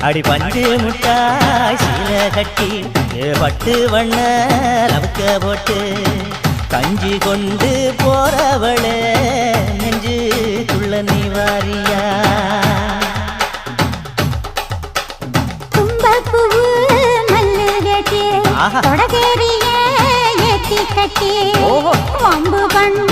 அடி பஞ்சு முட்டாய் சீல கட்டி பட்டு வண்ண லவுக்க போட்டு கஞ்சி கொண்டு போறவளே நெஞ்சுக்குள்ள நீ வாரியா தும்பப்பூவு மல்லு கட்டி தொடகேரிய ஏத்தி கட்டி வம்பு பண்ண